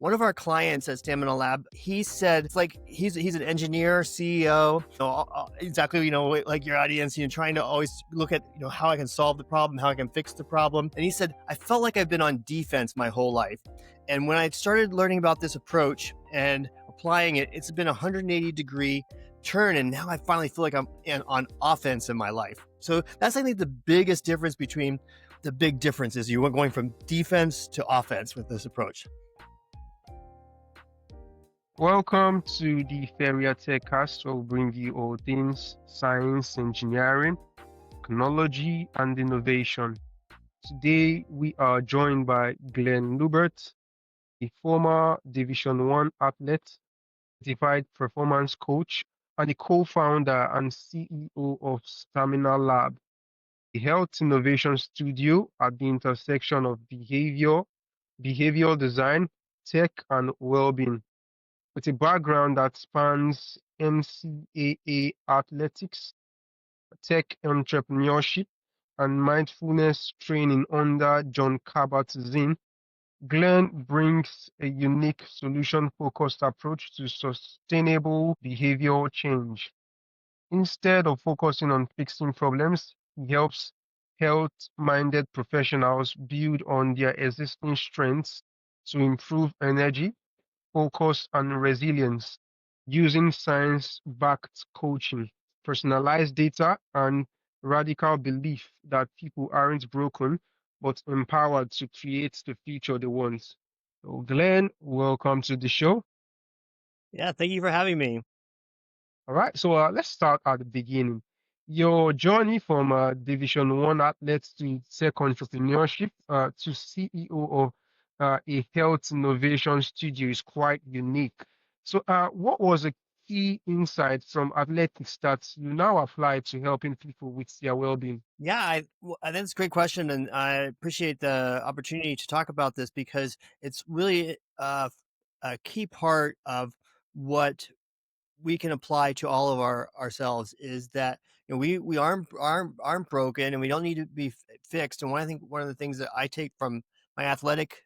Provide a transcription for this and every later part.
One of our clients at Stamina Lab, he said it's like he's an engineer, CEO, exactly, like your audience, trying to always look at, how I can solve the problem, how I can fix the problem. And he said, I felt like I've been on defense my whole life. And when I started learning about this approach and applying it, it's been a 180-degree turn. And now I finally feel like I'm on offense in my life. So that's, I think, the biggest difference between the big difference is you were going from defense to offense with this approach. Welcome to the Feria TechCast, where we bring you all things science, engineering, technology, and innovation. Today, we are joined by Glen Lubbert, a former Division One athlete, certified performance coach, and the co-founder and CEO of Stamina Lab, a health innovation studio at the intersection of behavioral design, tech, and well-being. With a background that spans NCAA athletics, tech entrepreneurship, and mindfulness training under John Kabat-Zinn, Glenn brings a unique solution-focused approach to sustainable behavioral change. Instead of focusing on fixing problems, he helps health-minded professionals build on their existing strengths to improve energy, focus, and resilience using science-backed coaching, personalized data, and radical belief that people aren't broken but empowered to create the future they want. So, Glenn, welcome to the show. Yeah, thank you for having me. All right, so let's start at the beginning. Your journey from Division One athlete to tech entrepreneurship to CEO of a health innovation studio is quite unique. So, what was a key insight from athletics that you now apply to helping people with their well-being? Yeah, I think it's a great question, and I appreciate the opportunity to talk about this because it's really a key part of what we can apply to all of ourselves is that we aren't broken and we don't need to be fixed. And I think one of the things that I take from my athletic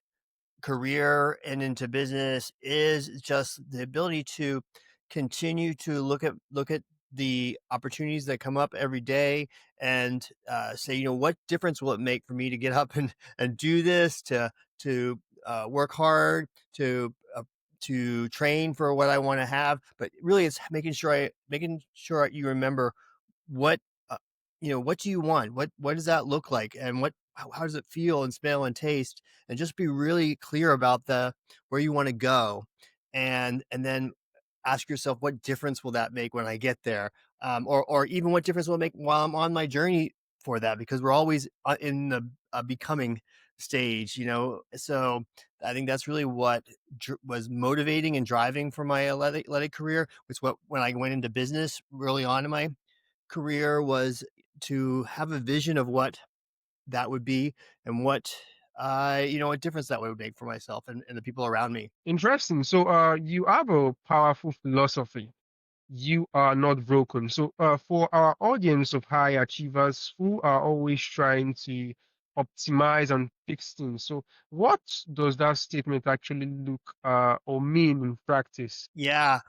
career and into business is just the ability to continue to look at the opportunities that come up every day and say, what difference will it make for me to get up and do this, to work hard, to train for what I want to have. But really, it's making sure you remember what uh, what do you want, what does that look like, and how does it feel and smell and taste, and just be really clear about the where you want to go, and then ask yourself, what difference will that make when I get there, or even what difference will it make while I'm on my journey for that, because we're always in the becoming stage. So I think that's really what was motivating and driving for my athletic career. Was what when I went into business early on in my career was to have a vision of what that would be and what difference that would make for myself and the people around me. Interesting. So, you have a powerful philosophy. You are not broken. So, for our audience of high achievers who are always trying to optimize and fix things, so what does that statement actually look or mean in practice? Yeah,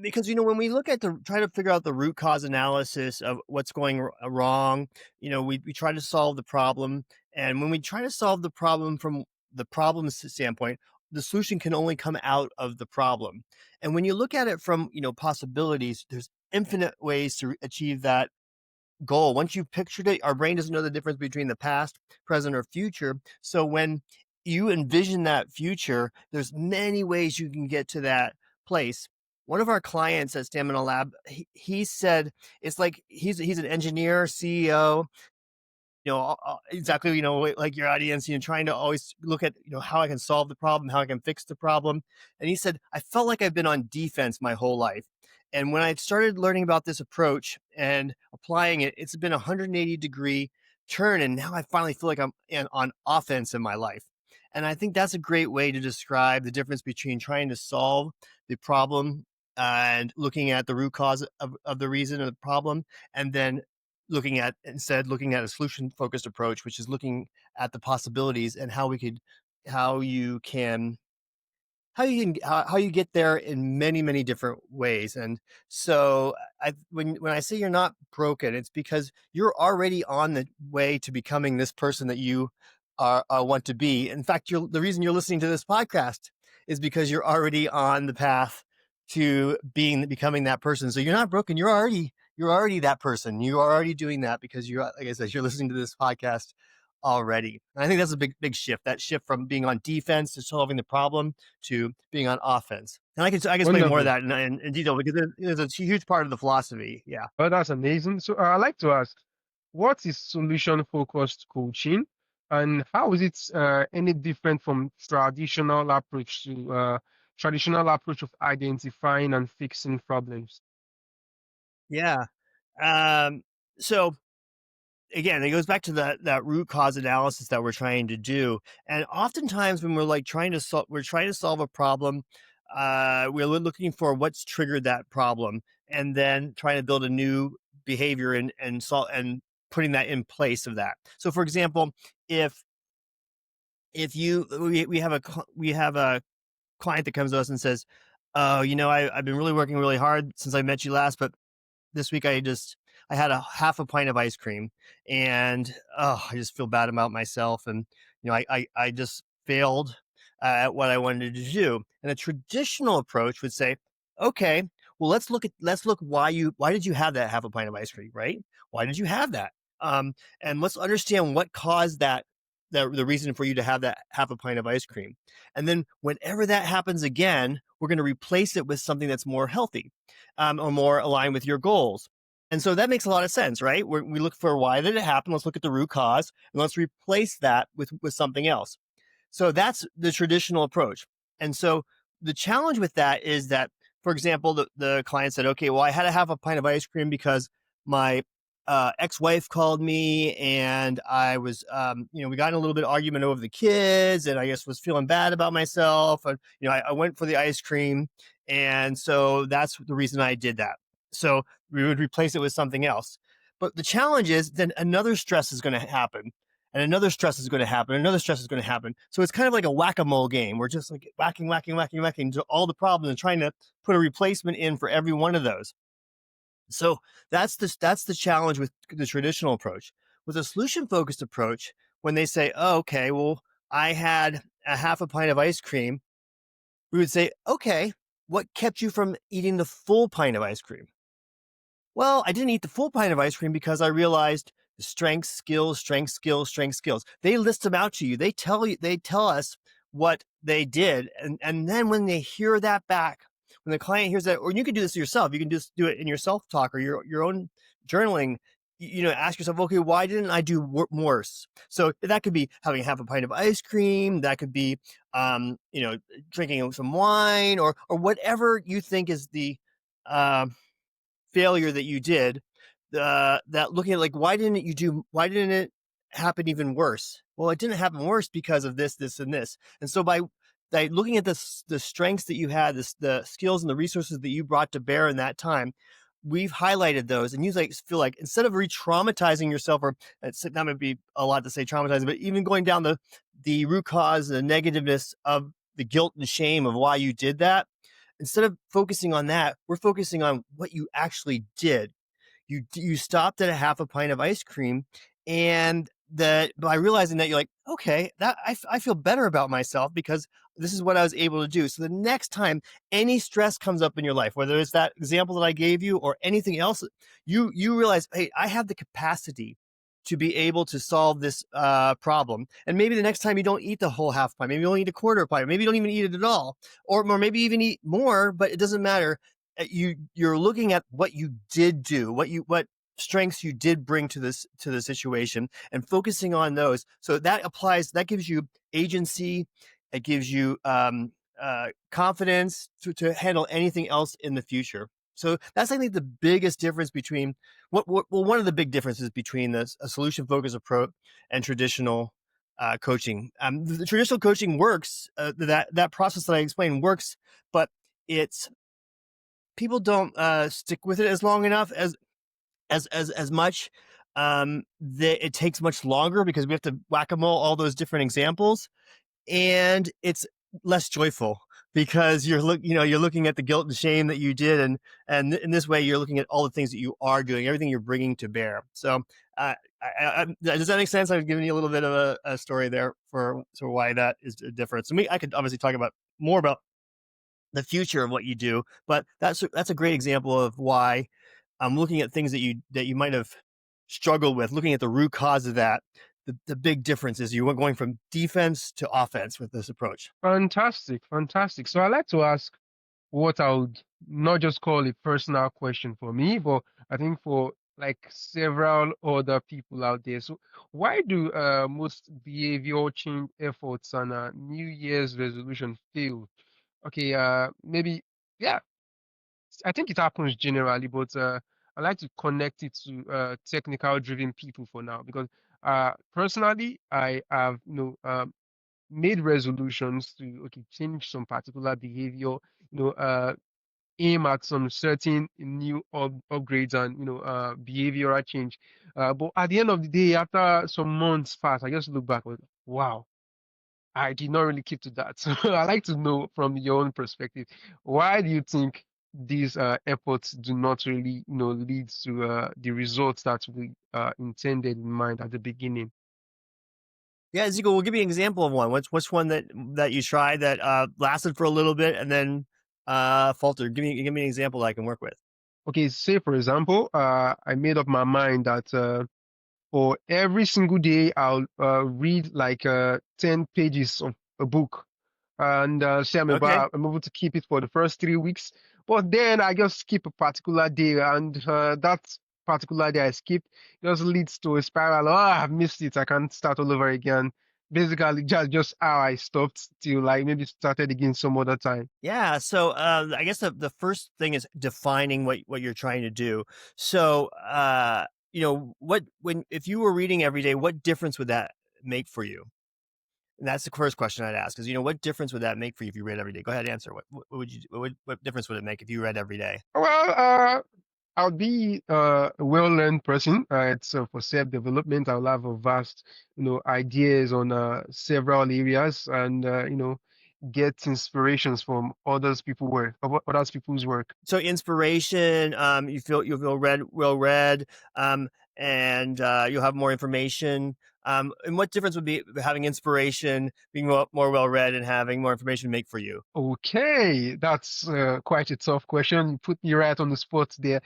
because when we look at the try to figure out the root cause analysis of what's going wrong, we try to solve the problem, and when we try to solve the problem from the problem's standpoint, the solution can only come out of the problem. And when you look at it from possibilities, there's infinite ways to achieve that goal. Once you've pictured it, our brain doesn't know the difference between the past, present, or future. So when you envision that future, there's many ways you can get to that place. One of our clients at Stamina Lab, he said it's like he's an engineer, CEO, exactly, like your audience, trying to always look at, how I can solve the problem, how I can fix the problem. And he said, I felt like I've been on defense my whole life. And when I started learning about this approach and applying it, it's been a 180-degree turn. And now I finally feel like I'm on offense in my life. And I think that's a great way to describe the difference between trying to solve the problem and looking at the root cause of the reason of the problem, and then looking at a solution focused approach, which is looking at the possibilities and how you can how you get there in many different ways. And so when I say you're not broken, it's because you're already on the way to becoming this person that you want to be. In fact, the reason you're listening to this podcast is because you're already on the path to becoming that person. So you're not broken. You're already that person. You are already doing that because you're, like I said, you're listening to this podcast already. And I think that's a big shift. That shift from being on defense to solving the problem to being on offense. And I can explain more of Wonderful. that in detail because it's a huge part of the philosophy. Yeah. Oh, that's amazing. So I'd like to ask, what is solution-focused coaching, and how is it any different from traditional approach of identifying and fixing problems? Yeah. Um, so again, it goes back to that root cause analysis that we're trying to do. And oftentimes when we're like we're trying to solve a problem, we're looking for what's triggered that problem, and then trying to build a new behavior and putting that in place of that. So, for example, if we have a client that comes to us and says, "Oh, I've been really working really hard since I met you last, but this week I had a half a pint of ice cream, and I just feel bad about myself, and I just failed at what I wanted to do." And a traditional approach would say, okay, well, let's look why did you have that half a pint of ice cream, right? Why did you have that? And let's understand what caused the reason for you to have that half a pint of ice cream. And then whenever that happens again, we're going to replace it with something that's more healthy, or more aligned with your goals. And so that makes a lot of sense, right? We look for why did it happen? Let's look at the root cause and let's replace that with something else. So that's the traditional approach. And so the challenge with that is that, for example, the client said, okay, well, I had to have a pint of ice cream because my ex-wife called me, and I was, we got in a little bit of argument over the kids, and I guess was feeling bad about myself. And, I went for the ice cream. And so that's the reason I did that. So we would replace it with something else. But the challenge is then another stress is going to happen, and another stress is going to happen, another stress is going to happen. So it's kind of like a whack-a-mole game. We're just like whacking to all the problems and trying to put a replacement in for every one of those. So that's the challenge with the traditional approach. With a solution-focused approach, when they say, "Oh, okay, well, I had a half a pint of ice cream," we would say, "Okay, what kept you from eating the full pint of ice cream?" Well, I didn't eat the full pint of ice cream because I realized the strengths, skills, strengths, skills, strengths, skills. They list them out to you. They tell us what they did. And then when they hear that back, when the client hears that, or you can do this yourself, you can just do it in your self-talk or your own journaling. Ask yourself, okay, why didn't I do worse? So that could be having half a pint of ice cream. That could be, drinking some wine, or whatever you think is the, uh, failure that you did, that looking at, like, why didn't it happen even worse? Well, it didn't happen worse because of this and this. And so by looking at the strengths that you had, the skills and the resources that you brought to bear in that time, we've highlighted those. And you feel like, instead of re-traumatizing yourself, or that might be a lot to say traumatizing, but even going down the root cause, the negativeness of the guilt and shame of why you did that, instead of focusing on that, we're focusing on what you actually did. You stopped at a half a pint of ice cream, and that by realizing that, you're like, okay, that I feel better about myself because this is what I was able to do. So the next time any stress comes up in your life, whether it's that example that I gave you or anything else, you realize, hey, I have the capacity to be able to solve this problem. And maybe the next time you don't eat the whole half pint, maybe you only eat a quarter pint, maybe you don't even eat it at all, or maybe even eat more, but it doesn't matter. You're looking at what you did do, what strengths you did bring to the situation, and focusing on those. So that gives you agency. It gives you confidence to handle anything else in the future. So that's, I think, the biggest difference between one of the big differences between a solution focused approach and traditional coaching. The traditional coaching works. That process that I explained works, but it's people don't stick with it as long enough as much. It takes much longer because we have to whack-a-mole all those different examples, and it's less joyful because you're looking at the guilt and shame that you did, and in this way you're looking at all the things that you are doing, everything you're bringing to bear. So does that make sense? I've given you a little bit of a story there for why that is a difference. And I could obviously talk about more about the future of what you do, but that's a great example of why I'm looking at things that you might have struggled with, looking at the root cause of that. The big difference is you were going from defense to offense with this approach. Fantastic, fantastic. So I like to ask what I would not just call a personal question for me, but I think for like several other people out there. So why do most behavioral change efforts and New Year's resolution fail? Okay, maybe, yeah, I think it happens generally, but I like to connect it to technical driven people for now because personally, I have made resolutions to okay change some particular behavior, aim at some certain new upgrades and behavioral change. But at the end of the day, after some months pass, I just look back and wow, I did not really keep to that. So I like to know from your own perspective, why do you think these efforts do not really, lead to the results that we intended in mind at the beginning? Yeah, Ezekiel, we'll give you an example of one. What's one that you tried that lasted for a little bit and then faltered? Give me an example that I can work with. Okay, say for example, I made up my mind that for every single day I'll read like 10 pages of a book and say Okay. I'm able to keep it for the first 3 weeks. But then I just skip a particular day, and that particular day I skipped just leads to a spiral. Oh, I've missed it. I can't start all over again. Basically, just how I stopped till like maybe started again some other time. Yeah. So I guess the first thing is defining what you're trying to do. So what when if you were reading every day, what difference would that make for you? And that's the first question I'd ask is, what difference would that make for you if you read every day? Go ahead, answer. What would you what difference would it make if you read every day? Well, I'll be a well-learned person. It's for self-development. I'll have a vast, ideas on several areas, and get inspirations from others people's work. So inspiration, you'll feel well read, um, and you'll have more information. And what difference would be having inspiration, being more well read, and having more information make for you? Okay, that's quite a tough question. You put me right on the spot there.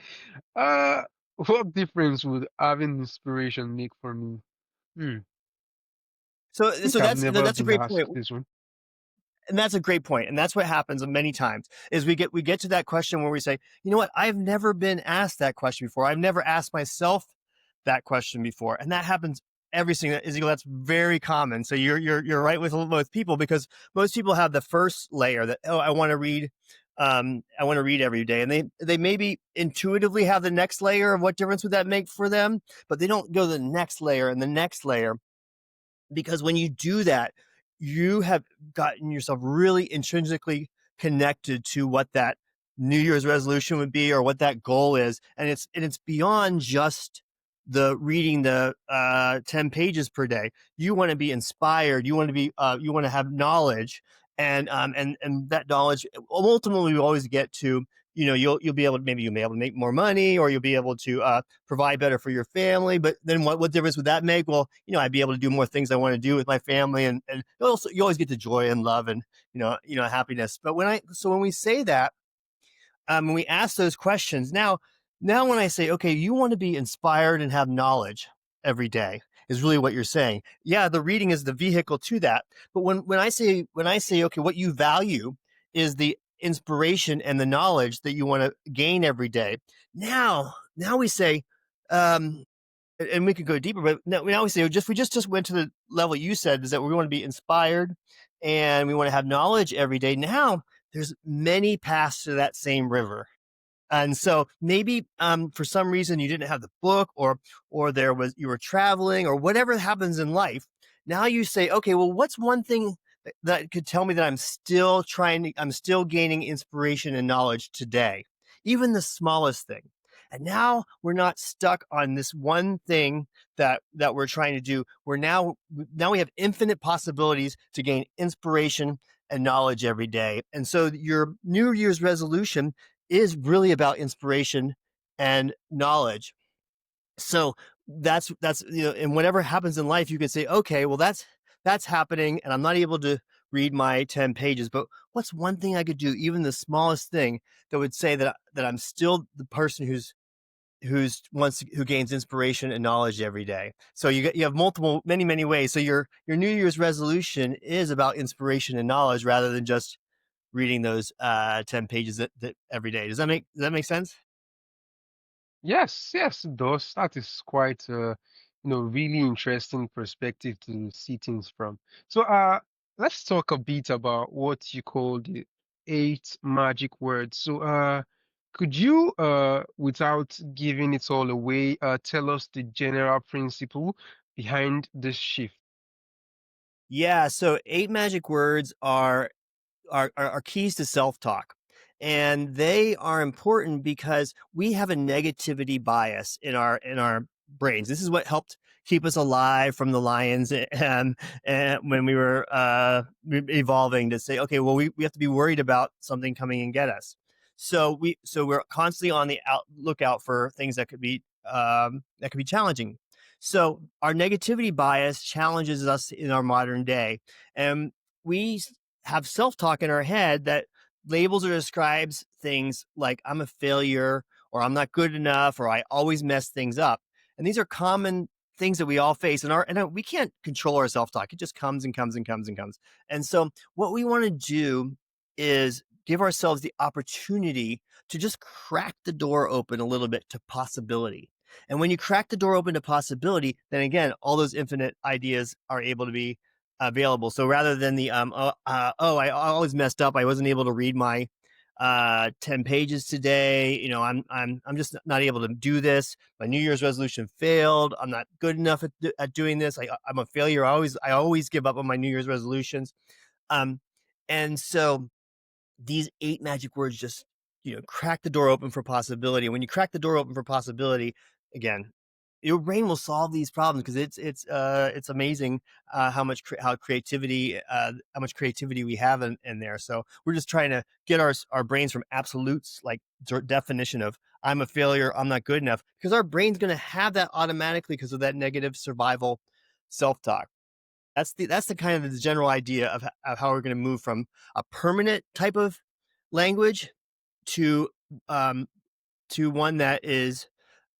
Uh, what difference would having inspiration make for me? Hmm. So I think I've never that's a been great point. asked this one. And that's a great point, and that's what happens many times is we get to that question where we say, you know what, I've never been asked that question before, I've never asked myself that question before, and that happens every single Ezekiel, that's very common. So you're right with most people, because most people have the first layer that, oh, I want to read every day, and they maybe intuitively have the next layer of what difference would that make for them, but they don't go to the next layer and the next layer, because when you do that, you have gotten yourself really intrinsically connected to what that New Year's resolution would be or what that goal is, and it's beyond just the reading the 10 pages per day. You want to be inspired. You want to have knowledge, and that knowledge ultimately will always get to, you'll be able to, maybe you'll be able to make more money, or you'll be able to provide better for your family. But then what difference would that make? Well, I'd be able to do more things I want to do with my family, and also you always get the joy and love and happiness. But when we say that, when we ask those questions, now when I say, okay, you want to be inspired and have knowledge every day, is really what you're saying. Yeah, the reading is the vehicle to that. But when I say, okay, what you value is the inspiration and the knowledge that you want to gain every day. Now we say, and we could go deeper, but now we say, we just went to the level you said, is that we want to be inspired and we want to have knowledge every day. Now there's many paths to that same river. And so maybe for some reason you didn't have the book, or you were traveling, or whatever happens in life. Now you say, okay, well, what's one thing that could tell me that I'm still gaining inspiration and knowledge today, even the smallest thing. And now we're not stuck on this one thing that we're trying to do. Now we have infinite possibilities to gain inspiration and knowledge every day. And so your New Year's resolution is really about inspiration and knowledge. So that's and whatever happens in life, you can say, okay, well that's happening, and I'm not able to read my 10 pages. But what's one thing I could do, even the smallest thing, that would say that I'm still the person who gains inspiration and knowledge every day. So you have multiple many ways. So your New Year's resolution is about inspiration and knowledge rather than just reading those 10 pages that every day. Does that make sense? Yes, yes, it does. That is quite really interesting perspective to see things from. So let's talk a bit about what you call the eight magic words. So could you without giving it all away, tell us the general principle behind this shift? Yeah, so eight magic words are keys to self-talk. And they are important because we have a negativity bias in our brains. This is what helped keep us alive from the lions and when we were evolving to say, okay, well, we have to be worried about something coming and get us. So we're constantly on the lookout for things that could be challenging. So our negativity bias challenges us in our modern day, and we have self-talk in our head that labels or describes things like I'm a failure, or I'm not good enough, or I always mess things up. And these are common things that we all face, and we can't control our self-talk. It just comes and comes and comes and comes. And so what we want to do is give ourselves the opportunity to just crack the door open a little bit to possibility. And when you crack the door open to possibility, then again, all those infinite ideas are able to be available. So rather than the I always messed up. I wasn't able to read my 10 pages today. I'm just not able to do this. My New Year's resolution failed. I'm not good enough at doing this. I'm a failure. I always give up on my New Year's resolutions. Um, and so these eight magic words just crack the door open for possibility. And when you crack the door open for possibility, again, your brain will solve these problems, because it's amazing how much creativity we have in there. So we're just trying to get our brains from absolutes, like definition of I'm a failure, I'm not good enough, because our brain's going to have that automatically because of that negative survival self-talk. That's the kind of the general idea of how we're going to move from a permanent type of language to um, one that is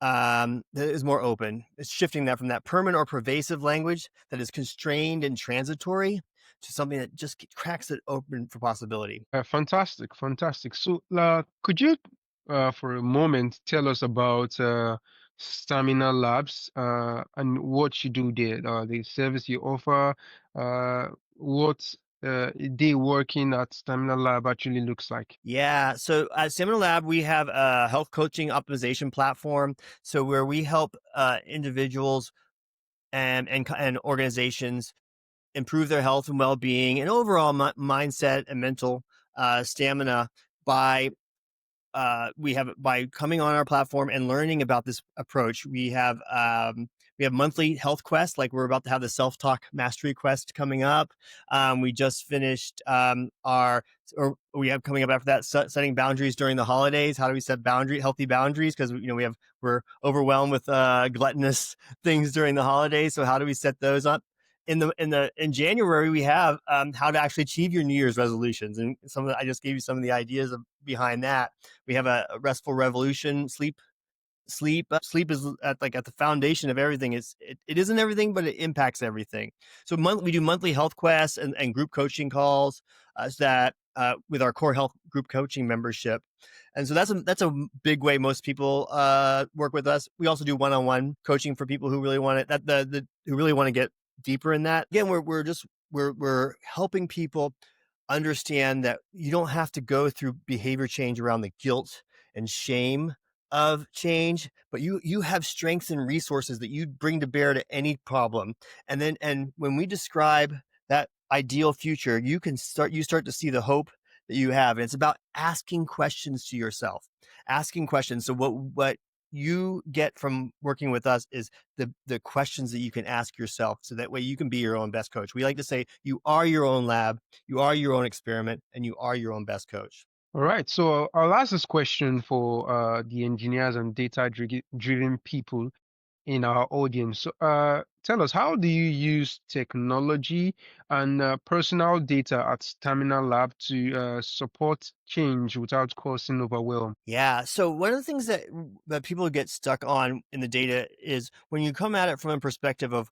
more open. It's shifting that from that permanent or pervasive language that is constrained and transitory to something that just cracks it open for possibility. Fantastic, fantastic. So, could you, for a moment, tell us about Stamina Labs and what you do there, the service you offer, what a day working at Stamina Lab actually looks like? Yeah. So at Seminar Lab, we have a health coaching optimization platform. So where we help individuals and organizations improve their health and well-being and overall mindset and mental stamina by we have by coming on our platform and learning about this approach. We have monthly health quests, like we're about to have the self-talk mastery quest coming up. We just finished or we have coming up after that, setting boundaries during the holidays. How do we set healthy boundaries? Because we're overwhelmed with gluttonous things during the holidays. So how do we set those up? In January, we have how to actually achieve your New Year's resolutions, and I just gave you some of the ideas behind that. We have a restful revolution. Sleep is at the foundation of everything. It isn't everything, but it impacts everything. So we do monthly health quests and group coaching calls that with our core health group coaching membership. And so that's a big way most people work with us. We also do one-on-one coaching for people who really want it, who really want to get deeper in that. Again, we're helping people understand that you don't have to go through behavior change around the guilt and shame of change, but you have strengths and resources that you bring to bear to any problem. And when we describe that ideal future, you start to see the hope that you have. And it's about asking questions to yourself, asking questions. So what you get from working with us is the questions that you can ask yourself, so that way you can be your own best coach. We like to say you are your own lab, you are your own experiment, and you are your own best coach. All right, so I'll ask this question for the engineers and data-driven people in our audience. So, tell us, how do you use technology and personal data at Stamina Lab to support change without causing overwhelm? Yeah. So one of the things that people get stuck on in the data is when you come at it from a perspective of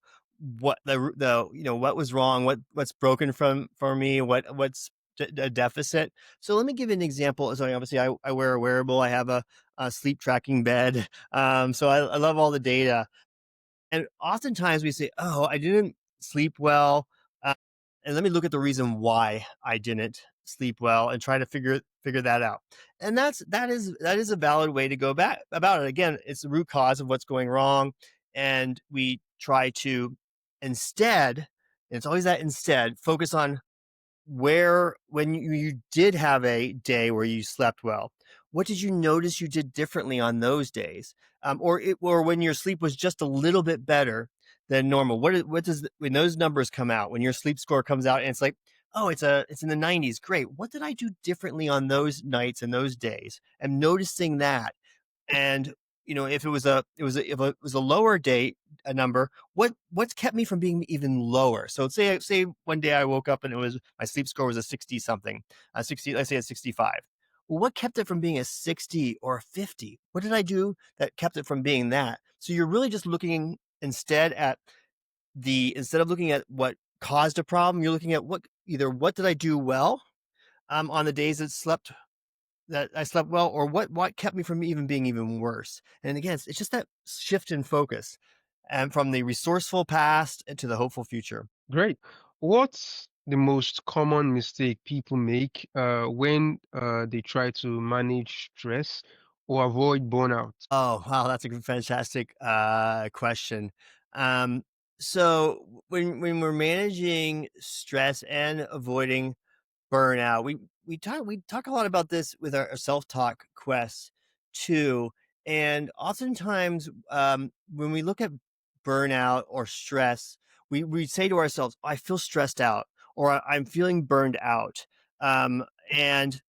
what what was wrong, what's broken for me, what's a deficit. So let me give you an example. So obviously I wear a wearable. I have a sleep tracking bed. So I love all the data. And oftentimes we say, "Oh, I didn't sleep well," uh, and let me look at the reason why I didn't sleep well and try to figure that out. And that is a valid way to go back about it. Again, it's the root cause of what's going wrong, and we try to instead, and it's always that instead, focus on where when you did have a day where you slept well, what did you notice you did differently on those days? Or when your sleep was just a little bit better than normal. What does when those numbers come out, when your sleep score comes out and it's like, oh, it's in the 90s. Great. What did I do differently on those nights and those days? And noticing that, and if it was a lower date a number, what's kept me from being even lower? So say one day I woke up and it was my sleep score was a 60 something, 60, let's say a 65. Well, what kept it from being a 60 or a 50? What did I do that kept it from being that? So you're really just looking instead of looking at what caused a problem, you're looking at what did I do well on the days that I slept well, or what kept me from even being even worse. And again, it's just that shift in focus, and from the resourceful past to the hopeful future. Great. What's the most common mistake people make when they try to manage stress or avoid burnout? Oh, wow, that's a fantastic question. Um, so when we're managing stress and avoiding burnout. We talk a lot about this with our self-talk quests too. And oftentimes, when we look at burnout or stress, we say to ourselves, "I feel stressed out," or I'm feeling burned out. And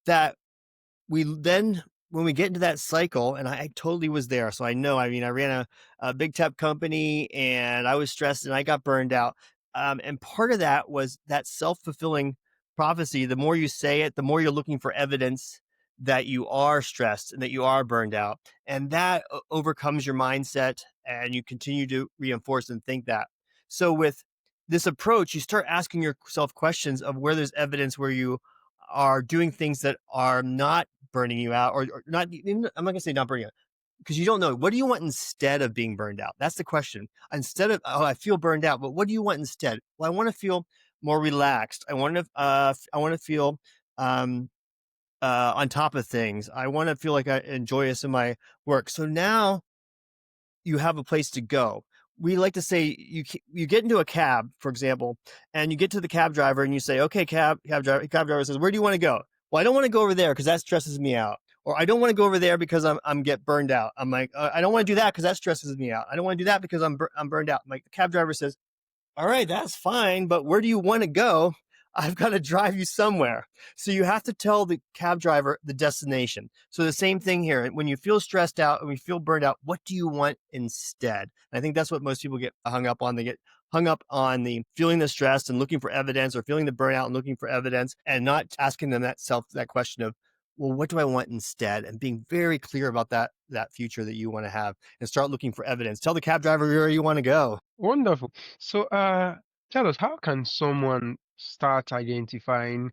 that we then when we get into that cycle, and I totally was there, so I know. I mean, I ran a big tech company, and I was stressed, and I got burned out. And part of that was that self fulfilling prophecy. The more you say it, the more you're looking for evidence that you are stressed and that you are burned out, and that overcomes your mindset, and you continue to reinforce and think that. So with this approach, you start asking yourself questions of where there's evidence where you are doing things that are not burning you out, or not. I'm not gonna say not burning you out, because you don't know. What do you want instead of being burned out? That's the question. Instead of, oh, I feel burned out, but what do you want instead? Well, I want to feel more relaxed. I want to feel um, on top of things. I want to feel like I enjoy this in my work. So now you have a place to go. We like to say you get into a cab, for example, and you get to the cab driver and you say, "Okay, cab driver says, where do you want to go?" Well, I don't want to go over there because that stresses me out. Or I don't want to go over there because I'm get burned out. I'm like, I don't want to do that because that stresses me out. I don't want to do that because I'm burned out. I'm like, the cab driver says, all right, that's fine, but where do you want to go? I've got to drive you somewhere. So you have to tell the cab driver the destination. So the same thing here. When you feel stressed out and we feel burned out, what do you want instead? And I think that's what most people get hung up on. They get hung up on the feeling the stress and looking for evidence, or feeling the burnout and looking for evidence, and not asking them that question of, well, what do I want instead? And being very clear about that future that you want to have, and start looking for evidence. Tell the cab driver where you want to go. Wonderful. So, tell us, how can someone start identifying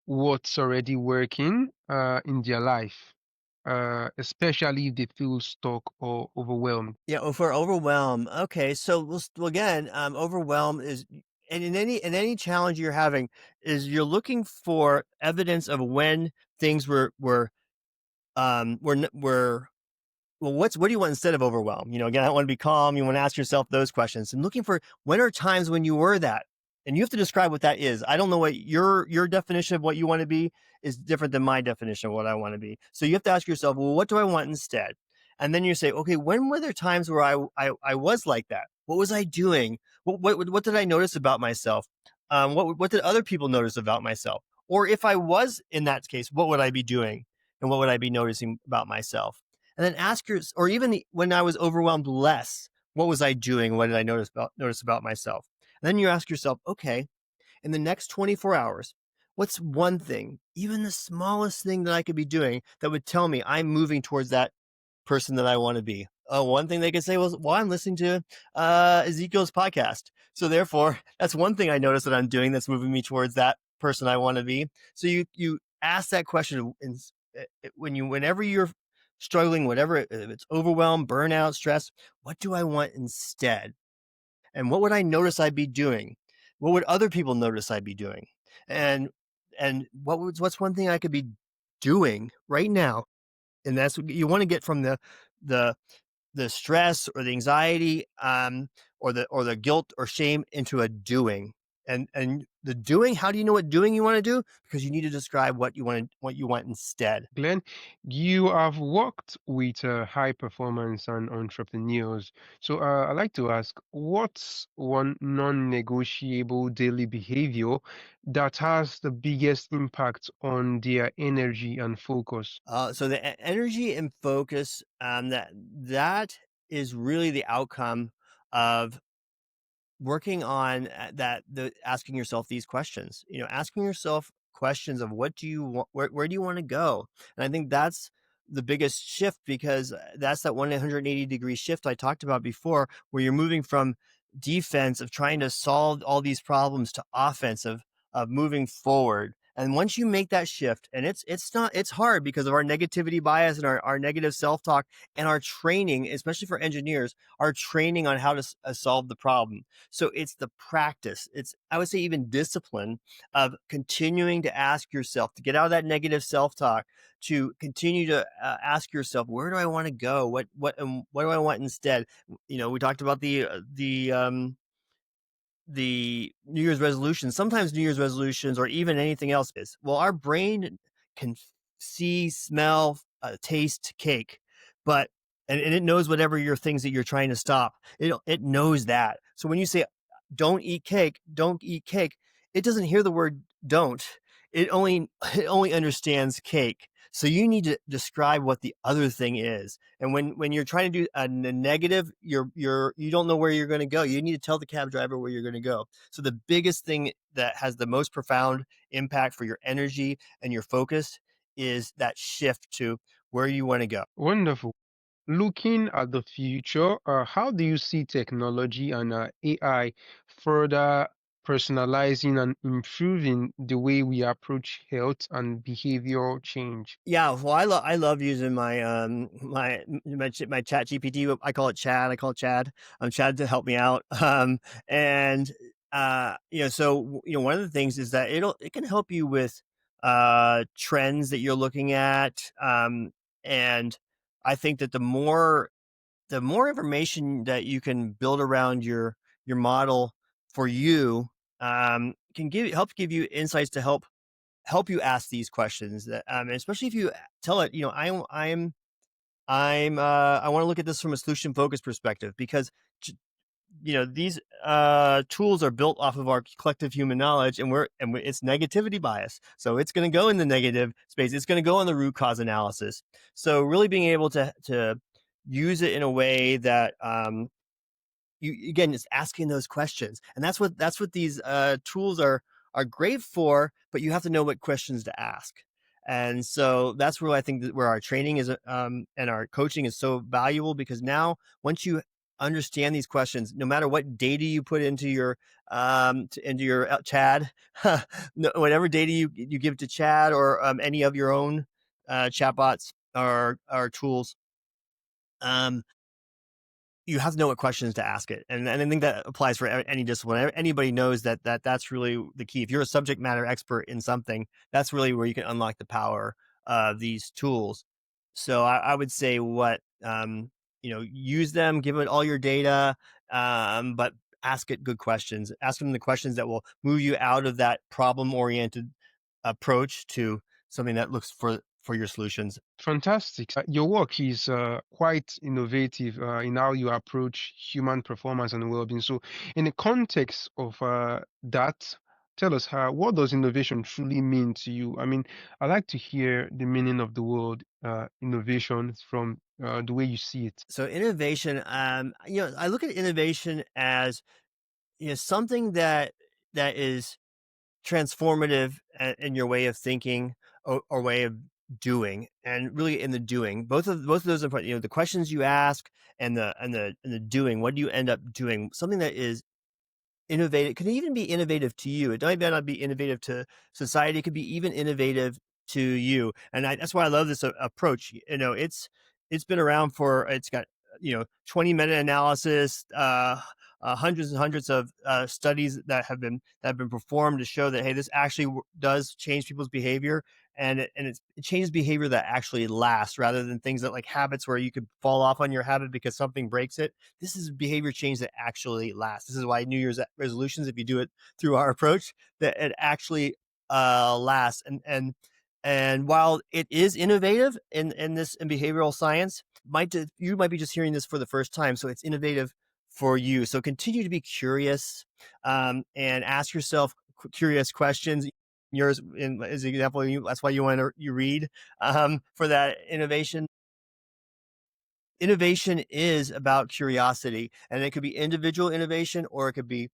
what's already working in their life, especially if they feel stuck or overwhelmed? Yeah, for overwhelm. Okay, so well again, overwhelm is, and in any challenge you're having, is you're looking for evidence of when things were well, what do you want instead of overwhelm? Again, I don't want to be calm. You want to ask yourself those questions, and looking for when are times when you were that, and you have to describe what that is. I don't know what your definition of what you want to be is different than my definition of what I want to be. So you have to ask yourself, well, what do I want instead? And then you say, okay, when were there times where I was like that? What was I doing? What did I notice about myself? What did other people notice about myself? Or if I was in that case, what would I be doing? And what would I be noticing about myself? And then or even when I was overwhelmed less, what was I doing? What did I notice about myself? And then you ask yourself, okay, in the next 24 hours, what's one thing, even the smallest thing that I could be doing that would tell me I'm moving towards that person that I want to be? One thing they could say was, well, I'm listening to Ezekiel's podcast. So therefore, that's one thing I notice that I'm doing that's moving me towards that person I want to be. So you ask that question whenever you're struggling, whatever, if it's overwhelm, burnout, stress, what do I want instead? And what would I notice I'd be doing? What would other people notice I'd be doing? And what's one thing I could be doing right now? And that's what you want to get from the the stress or the anxiety, or the guilt or shame into a doing. And the doing, how do you know what doing you want to do? Because you need to describe what you want instead. Glenn, you have worked with high performance and entrepreneurs. So I'd like to ask, what's one non-negotiable daily behavior that has the biggest impact on their energy and focus? So the energy and focus, that is really the outcome of working on asking yourself these questions. Asking yourself questions of what do you want, where do you want to go? And I think that's the biggest shift, because that's that 180-degree shift I talked about before, where you're moving from defense of trying to solve all these problems to offense of moving forward. And once you make that shift, and it's hard because of our negativity bias and our negative self-talk, and our training, especially for engineers, our training on how to solve the problem. So it's the practice. It's, I would say, even discipline of continuing to ask yourself to get out of that negative self-talk, to continue to ask yourself, where do I want to go? What do I want instead? We talked about the New Year's resolutions. Sometimes New Year's resolutions, or even anything else, is, well, our brain can see, smell, taste cake, but and it knows whatever your things that you're trying to stop. It knows that. So when you say don't eat cake, it doesn't hear the word don't. It only understands cake. So you need to describe what the other thing is. And when you're trying to do a negative, you don't know where you're going to go. You need to tell the cab driver where you're going to go. So the biggest thing that has the most profound impact for your energy and your focus is that shift to where you want to go. Wonderful. Looking at the future, how do you see technology and AI further personalizing and improving the way we approach health and behavioral change? Yeah, well, I love using my Chat GPT. I call it Chad. I call it Chad. Chad to help me out. And so one of the things is that it can help you with trends that you're looking at. And I think that the more information that you can build around your model for you, can help give you insights to help you ask these questions, that especially if you tell it, I want to look at this from a solution focused perspective, because these tools are built off of our collective human knowledge, it's negativity bias, so it's going to go in the negative space. It's going to go on the root cause analysis. So really being able to use it in a way that, you again, just asking those questions, and that's what these tools are great for. But you have to know what questions to ask, and so that's where I think that where our training is, and our coaching is so valuable, because now once you understand these questions, no matter what data you put into your Chad, whatever data you give to Chad, or any of your own chatbots or tools, um, you have to know what questions to ask it. And I think that applies for any discipline. Anybody knows that's really the key. If you're a subject matter expert in something, that's really where you can unlock the power of these tools. So I would say, use them, give it all your data, but ask it good questions. Ask them the questions that will move you out of that problem oriented approach to something that looks for your solutions. Fantastic. Your work is quite innovative in how you approach human performance and well-being. So, in the context of that, tell us what does innovation truly mean to you? I mean, I like to hear the meaning of the word innovation from the way you see it. So innovation, I look at innovation as something that is transformative in your way of thinking or way of doing, and really in the doing. Both of those are important. The questions you ask and the doing. What do you end up doing? Something that is innovative can even be innovative to you. It might not be innovative to society. It could be even innovative to you. And that's why I love this approach. It's been around for it's got 20 meta analysis, hundreds and hundreds of studies that have been performed to show that hey, this actually does change people's behavior, and it changes behavior that actually lasts rather than things that like habits where you could fall off on your habit because something breaks it. This is behavior change that actually lasts. This is why New Year's resolutions, if you do it through our approach, that it actually lasts. And while it is innovative in behavioral science, you might be just hearing this for the first time, so it's innovative for you. So continue to be curious, and ask yourself curious questions. Yours, as an example, that's why you read for that innovation. Innovation is about curiosity, and it could be individual innovation or it could be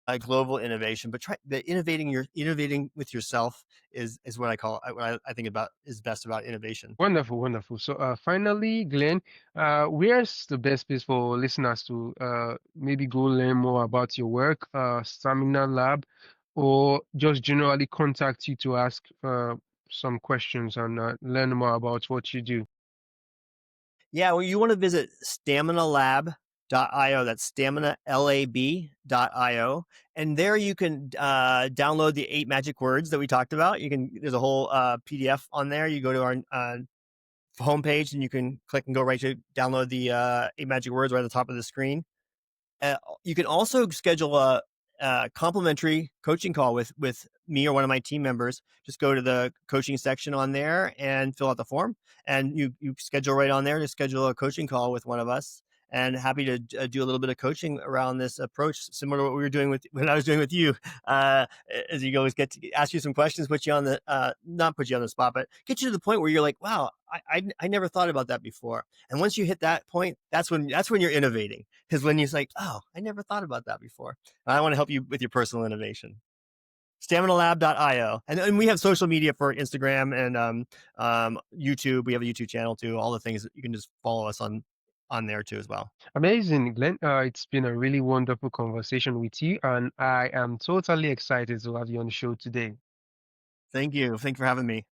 a global innovation. But try the innovating with yourself is what I call what I think about is best about innovation. Wonderful, wonderful. So, finally, Glenn, where's the best place for listeners to maybe go learn more about your work, Stamina Lab, or just generally contact you to ask some questions and learn more about what you do? Yeah, well, you want to visit staminalab.io. That's staminalab.io. And there you can download the 8 magic words that we talked about. There's a whole PDF on there. You go to our homepage and you can click and go right to download the 8 magic words right at the top of the screen. You can also schedule a complimentary coaching call with me or one of my team members. Just go to the coaching section on there and fill out the form, and you schedule right on there to schedule a coaching call with one of us. And happy to do a little bit of coaching around this approach, similar to what we were doing with when I was doing with you. As you always get to ask you some questions, put you on the not put you on the spot, but get you to the point where you're like, wow, I never thought about that before. And once you hit that point, that's when you're innovating. Is when you're like, oh, I never thought about that before. And I want to help you with your personal innovation. Staminalab.io. And we have social media for Instagram and YouTube. We have a YouTube channel too. All the things that you can just follow us on there too as well. Amazing, Glenn. It's been a really wonderful conversation with you, and I am totally excited to have you on the show today. Thank you. Thank you for having me.